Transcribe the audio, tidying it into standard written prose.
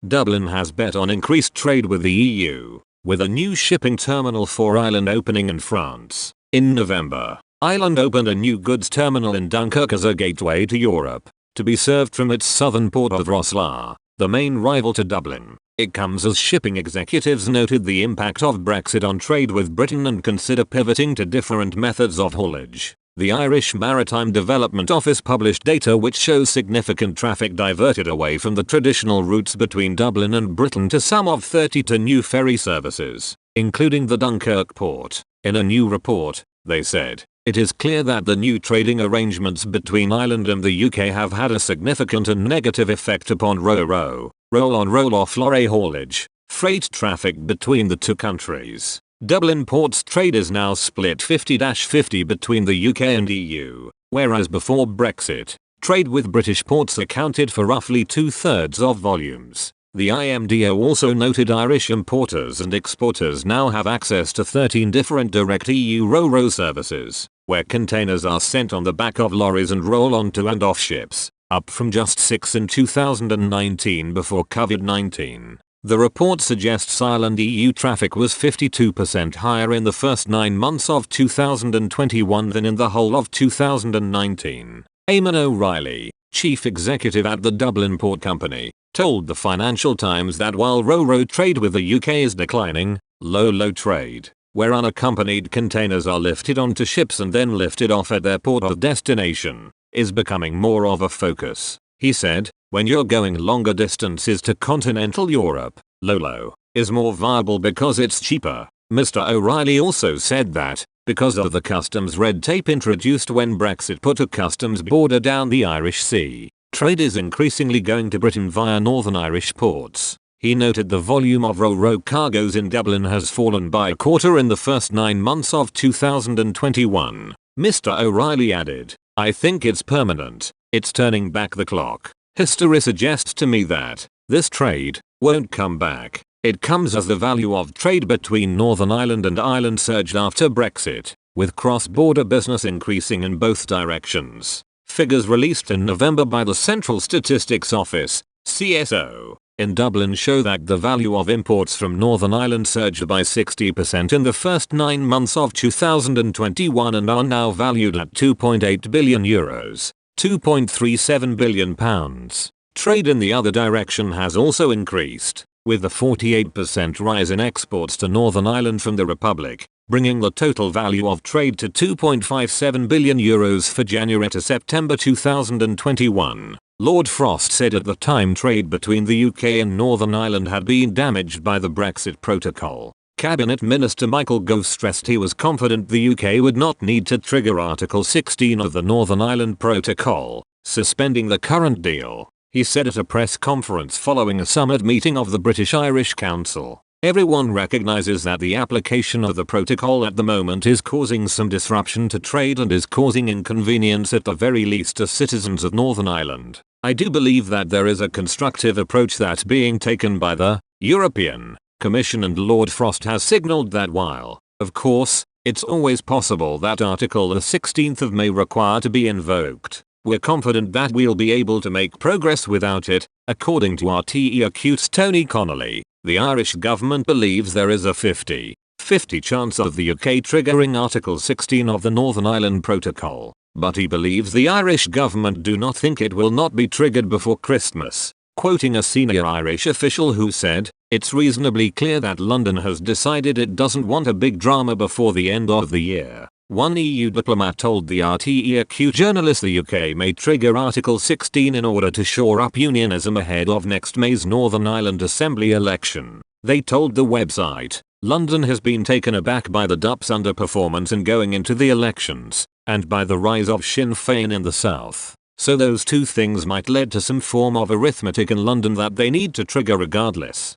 Dublin has bet on increased trade with the EU, with a new shipping terminal for Ireland opening in France. In November, Ireland opened a new goods terminal in Dunkirk as a gateway to Europe, to be served from its southern port of Rosslare, the main rival to Dublin. It comes as shipping executives noted the impact of Brexit on trade with Britain and consider pivoting to different methods of haulage. The Irish Maritime Development Office published data which shows significant traffic diverted away from the traditional routes between Dublin and Britain to some of 32 new ferry services, including the Dunkirk port. In a new report, they said, it is clear that the new trading arrangements between Ireland and the UK have had a significant and negative effect upon ro-ro, roll-on roll-off lorry haulage, freight traffic between the two countries. Dublin Port's trade is now split 50-50 between the UK and EU, whereas before Brexit, trade with British ports accounted for roughly 2/3 of volumes. The IMDO also noted Irish importers and exporters now have access to 13 different direct EU ro-ro services, where containers are sent on the back of lorries and roll onto and off ships, up from just 6 in 2019 before COVID-19. The report suggests Ireland-EU traffic was 52% higher in the first 9 months of 2021 than in the whole of 2019. Eamon O'Reilly, chief executive at the Dublin Port Company, told the Financial Times that while ro-ro trade with the UK is declining, lo-lo trade, where unaccompanied containers are lifted onto ships and then lifted off at their port of destination, is becoming more of a focus. He said, when you're going longer distances to continental Europe, lo-lo is more viable because it's cheaper. Mr. O'Reilly also said that, because of the customs red tape introduced when Brexit put a customs border down the Irish Sea, trade is increasingly going to Britain via Northern Irish ports. He noted the volume of ro-ro cargoes in Dublin has fallen by a quarter in the first 9 months of 2021. Mr. O'Reilly added, I think it's permanent. It's turning back the clock. History suggests to me that this trade won't come back. It comes as the value of trade between Northern Ireland and Ireland surged after Brexit, with cross-border business increasing in both directions. Figures released in November by the Central Statistics Office, CSO, in Dublin show that the value of imports from Northern Ireland surged by 60% in the first 9 months of 2021 and are now valued at €2.8 billion. £2.37 billion. Trade in the other direction has also increased, with a 48% rise in exports to Northern Ireland from the Republic, bringing the total value of trade to €2.57 billion for January to September 2021. Lord Frost said at the time trade between the UK and Northern Ireland had been damaged by the Brexit protocol. Cabinet Minister Michael Gove stressed he was confident the UK would not need to trigger Article 16 of the Northern Ireland Protocol, suspending the current deal. He said at a press conference following a summit meeting of the British-Irish Council, everyone recognises that the application of the protocol at the moment is causing some disruption to trade and is causing inconvenience at the very least to citizens of Northern Ireland. I do believe that there is a constructive approach that's being taken by the European Commission, and Lord Frost has signalled that while, of course, it's always possible that Article the 16th of May require to be invoked, we're confident that we'll be able to make progress without it, according to RTE Acute's Tony Connolly. The Irish government believes there is a 50-50 chance of the UK triggering Article 16 of the Northern Ireland Protocol, but he believes the Irish government do not think it will not be triggered before Christmas. Quoting a senior Irish official who said, it's reasonably clear that London has decided it doesn't want a big drama before the end of the year. One EU diplomat told the RTE Acute journalist the UK may trigger Article 16 in order to shore up unionism ahead of next May's Northern Ireland Assembly election. They told the website, London has been taken aback by the DUP's underperformance in going into the elections, and by the rise of Sinn Féin in the south. So those two things might lead to some form of arithmetic in London that they need to trigger regardless.